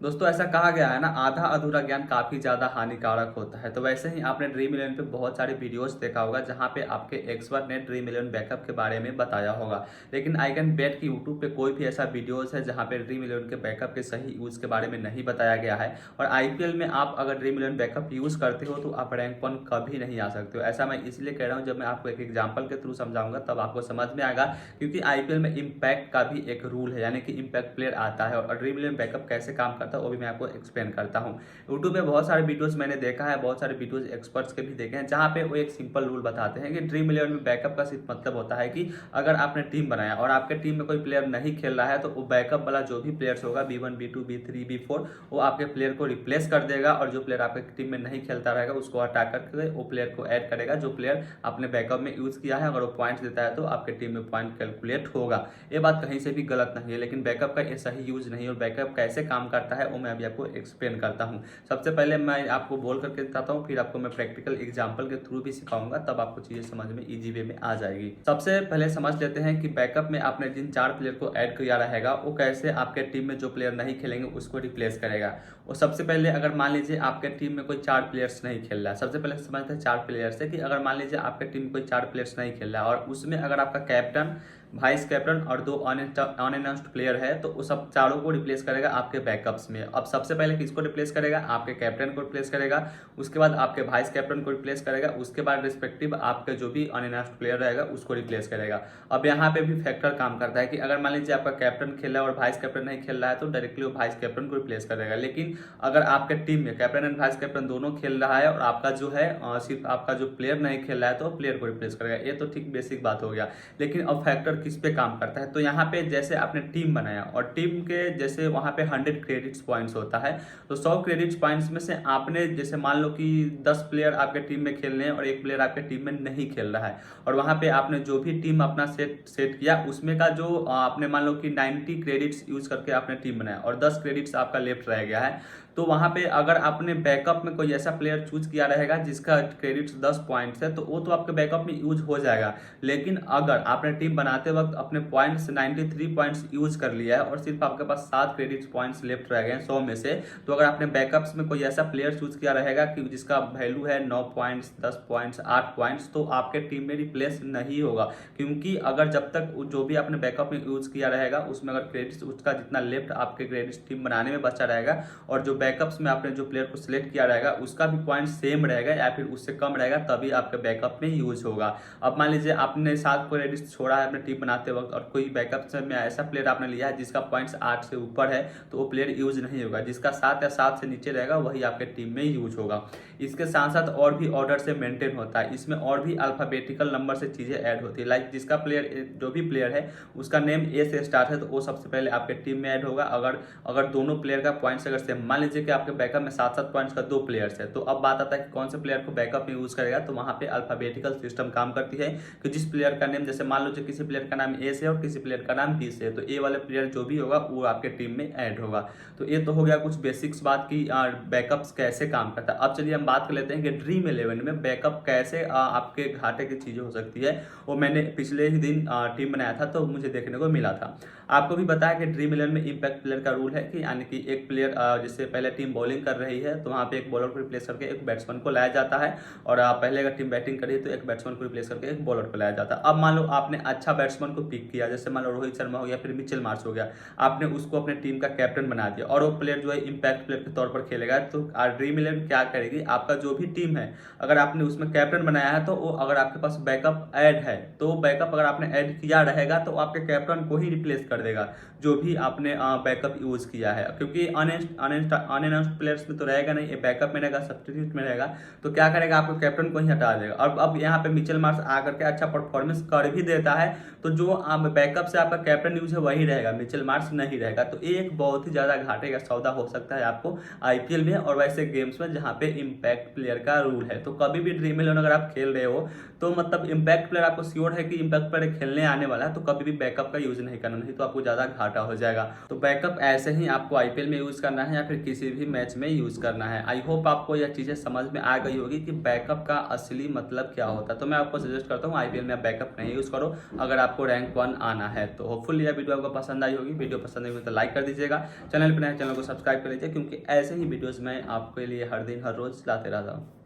दोस्तों ऐसा कहा गया है ना, आधा अधूरा ज्ञान काफ़ी ज़्यादा हानिकारक होता है। तो वैसे ही आपने ड्रीम इलेवन पे बहुत सारे वीडियोस देखा होगा जहाँ पे आपके एक्सपर्ट ने ड्रीम इलेवन बैकअप के बारे में बताया होगा। लेकिन आई कैन बेट कि यूट्यूब पे कोई भी ऐसा वीडियोस है जहाँ पे ड्रीम इलेवन के बैकअप के सही यूज़ के बारे में नहीं बताया गया है। और आईपीएल में आप अगर ड्रीम इलेवन बैकअप यूज़ करते हो तो आप रैंक 1 कभी नहीं आ सकते हो। ऐसा मैं इसलिए कह रहा हूँ, जब मैं आपको एक एग्जाम्पल के थ्रू समझाऊंगा तब आपको समझ में आएगा। क्योंकि आईपीएल में इम्पैक्ट का भी एक रूल है, यानी कि इम्पैक्ट प्लेयर आता है और ड्रीम इलेवन बैकअप कैसे काम करता है वो भी मैं आपको एक्सप्लेन करता हूँ। यूट्यूब पे बहुत सारे वीडियोस मैंने देखा है, बहुत सारे वीडियोस एक्सपर्ट्स के भी देखे हैं, जहाँ पे वो एक सिंपल रूल बताते हैं कि ड्रीम इलेवन में बैकअप का सिर्फ मतलब होता है कि अगर आपने टीम बनाया और आपके टीम में कोई प्लेयर नहीं खेल रहा है तो वो बैकअप वाला जो भी प्लेयर्स होगा B1 B2 B3 B4 वो आपके प्लेयर को रिप्लेस कर देगा और जो प्लेयर आपके टीम में नहीं खेलता रहेगा उसको हटा करके वो प्लेयर को ऐड करेगा जो प्लेयर आपने बैकअप में यूज किया है। अगर वो पॉइंट्स देता है तो आपके टीम में पॉइंट कैलकुलेट होगा। ये बात कहीं से भी गलत नहीं है, लेकिन बैकअप का ये सही यूज नहीं है। और बैकअप कैसे काम करता है वो मैं अभी आपको एक्सप्लेन करता हूँ। सबसे पहले मैं आपको बोल करके बताता हूँ, फिर आपको मैं प्रैक्टिकल एग्जाम्पल के थ्रू भी सिखाऊंगा, तब आपको चीजें समझ में इजी वे में आ जाएगी। सबसे पहले समझ लेते हैं कि बैकअप में आपने जिन 4 प्लेयर को ऐड किया रहेगा वो कैसे आपके टीम में जो प्लेयर नहीं खेलेंगे उसको रिप्लेस करेगा। और सबसे पहले अगर मान लीजिए आपके टीम में कोई 4 प्लेयर्स नहीं खेल रहा है, सबसे पहले समझते हैं 4 प्लेयर्स है कि अगर मान लीजिए आपके टीम में कोई 4 प्लेयर्स नहीं खेल रहा है और उसमें अगर आपका कैप्टन, वाइस कैप्टन और 2 अनअनाउंस्ड प्लेयर है तो वो सब चारों को रिप्लेस करेगा आपके बैकअप्स में। अब सबसे पहले किसको रिप्लेस करेगा? आपके कैप्टन को रिप्लेस करेगा, उसके बाद आपके वाइस कैप्टन को रिप्लेस करेगा, उसके बाद रिस्पेक्टिव आपके जो भी अनअनाउंस्ड प्लेयर रहेगा उसको रिप्लेस करेगा। अब यहाँ पे भी फैक्टर काम करता है कि अगर मान लीजिए आपका कैप्टन खेल रहा है और वाइस कैप्टन नहीं खेल रहा है तो डायरेक्टली वो वाइस कैप्टन को रिप्लेस करेगा। लेकिन अगर आपके टीम में कैप्टन एंड वाइस कैप्टन दोनों खेल रहा है और आपका जो है सिर्फ आपका जो प्लेयर नहीं खेल रहा है तो प्लेयर को रिप्लेस करेगा। ये तो ठीक बेसिक बात हो गया। लेकिन अब फैक्टर किस पे काम करता है? तो यहाँ पे जैसे आपने टीम बनाया और टीम के जैसे वहां पे 100 क्रेडिट्स पॉइंट्स होता है, तो 100 क्रेडिट्स पॉइंट्स में से आपने जैसे मान लो कि 10 प्लेयर आपके टीम में खेल रहे हैं और एक प्लेयर आपके टीम में नहीं खेल रहा है, और वहां पे आपने जो भी टीम अपना सेट किया उसमें का जो आपने मान लो कि 90 क्रेडिट्स यूज करके आपने टीम बनाया और 10 क्रेडिट्स आपका लेफ्ट रह गया है, तो वहां पे अगर आपने बैकअप में कोई ऐसा प्लेयर चूज किया रहेगा जिसका क्रेडिट्स 10 पॉइंट्स है तो वो तो आपके बैकअप में यूज हो जाएगा। लेकिन अगर आपने टीम बनाते वक्त अपने पॉइंट्स 93 पॉइंट्स यूज कर लिया है और सिर्फ आपके पास 7 क्रेडिट्स पॉइंट्स लेफ्ट रह गए 100 में से, तो अगर आपने बैकअप्स में कोई ऐसा प्लेयर चूज किया रहेगा कि जिसका वैल्यू है 9 पॉइंट्स 10 पॉइंट्स 8 पॉइंट्स, तो आपके टीम में रिप्लेस नहीं होगा। क्योंकि अगर जब तक जो भी आपने बैकअप में यूज किया रहेगा उसमें अगर क्रेडिट्स उसका जितना लेफ्ट आपके क्रेडिट्स टीम बनाने में बचा रहेगा और जो बैकअप्स में आपने जो प्लेयर को सिलेक्ट किया रहेगा उसका भी पॉइंट सेम रहेगा या फिर उससे कम रहेगा, तभी आपके बैकअप में यूज होगा। अब मान लीजिए आपने 7 क्रेडिट्स छोड़ा है अपने टीम बनाते वक्त और कोई बैकअप में ऐसा प्लेयर आपने लिया है जिसका पॉइंट्स 8 से ऊपर है, तो वो प्लेयर यूज नहीं होगा। जिसका 7 या 7 से नीचे रहेगा वही आपके टीम में यूज होगा। इसके साथ साथ और भी ऑर्डर से मेंटेन होता है, इसमें और भी अल्फाबेटिकल नंबर से चीजें ऐड होती है। लाइक जिसका प्लेयर जो भी प्लेयर है उसका नेम ए से स्टार्ट है तो वो सबसे पहले आपके टीम में ऐड होगा। अगर दोनों प्लेयर का पॉइंट्स अगर सेम, मान लीजिए कि आपके बैकअप में 7-7 पॉइंट्स का 2 प्लेयर्स है, तो अब बात आता है कि कौन से प्लेयर को बैकअप में यूज करेगा। तो वहां पे अल्फाबेटिकल सिस्टम काम करती है कि जिस प्लेयर का नेम, जैसे मान लो किसी प्लेयर का नाम ए से और किसी प्लेयर का नाम बी से है, तो ए वाले प्लेयर जो भी होगा वो आपके टीम में ऐड होगा। तो ये तो हो गया कुछ बेसिक्स बात की बैकअप्स कैसे काम करता है। अब चलिए हम बात कर लेते हैं कि ड्रीम इलेवन में बैकअप कैसे आपके घाटे की चीजें हो सकती है। वो मैंने पिछले ही दिन टीम बनाया था तो मुझे देखने को मिला था। आपको भी बताया कि ड्रीम इलेवन में इंपैक्ट प्लेयर का रूल है कि यानी कि एक प्लेयर जैसे पहले टीम बॉलिंग कर रही है तो वहां पे एक बॉलर को रिप्लेस करके एक बैट्समैन को लाया जाता है, और पहले अगर टीम बैटिंग करी तो एक बैट्समैन को रिप्लेस करके एक बॉलर को लाया जाता है। अब मान लो आपने अच्छा बैट्समैन को पिक किया, जैसे मान लो रोहित शर्मा हो गया फिर मिचेल मार्श हो गया, आपने उसको अपने टीम का कैप्टन बना दिया और वो प्लेयर जो है इंपैक्ट प्लेयर के तौर पर खेलेगा। तो ड्रीम इलेवन क्या करेगी, आपका जो भी टीम है अगर आपने उसमें कैप्टन बनाया है तो वो अगर आपके पास बैकअप ऐड है तो बैकअप अगर आपने ऐड किया रहेगा तो आपके कैप्टन को ही रिप्लेस कर देगा जो भी आपने बैकअप यूज किया है। क्योंकि अनअनाउंस्ड प्लेयर्स में तो रहेगा नहीं, ये बैकअप में रहेगा, सब्स्टिट्यूट में रहेगा, तो क्या करेगा आपको कैप्टन को ही हटा देगा। और अब यहाँ पे मिचेल मार्श आकर के अच्छा परफॉर्मेंस कर भी देता है तो जो बैकअप से आपका कैप्टन यूज है वही रहेगा, मिचेल मार्श नहीं रहेगा। तो ये एक बहुत ही ज्यादा घाटे का सौदा हो सकता है आपको आईपीएल में और वैसे गेम्स में जहाँ पे इम्पैक्ट प्लेयर का रूल है। तो कभी भी ड्रीम इलेवन अगर आप खेल रहे हो तो मतलब इम्पैक्ट प्लेयर आपको श्योर है कि इम्पैक्ट प्लेयर खेलने आने वाला है, तो कभी भी बैकअप का यूज नहीं करना, नहीं तो आपको ज्यादा घाटा हो जाएगा। तो बैकअप ऐसे ही आपको आईपीएल में यूज करना है या फिर किसी भी मैच में यूज करना है। आई होप आपको यह चीजें समझ में आ गई होगी कि बैकअप का असली मतलब क्या होता है। तो मैं आपको सजेस्ट करता हूँ आईपीएल में आप बैकअप नहीं यूज करो। अगर आपके आपको रैंक 1 आना है। तो होपफुल यह वीडियो आपको पसंद आई होगी। वीडियो पसंद आई होगी तो लाइक कर दीजिएगा, चैनल पर नए चैनल को सब्सक्राइब कर लीजिए, क्योंकि ऐसे ही वीडियोज़ मैं आपके लिए हर दिन हर रोज़ लाते रहता हूँ।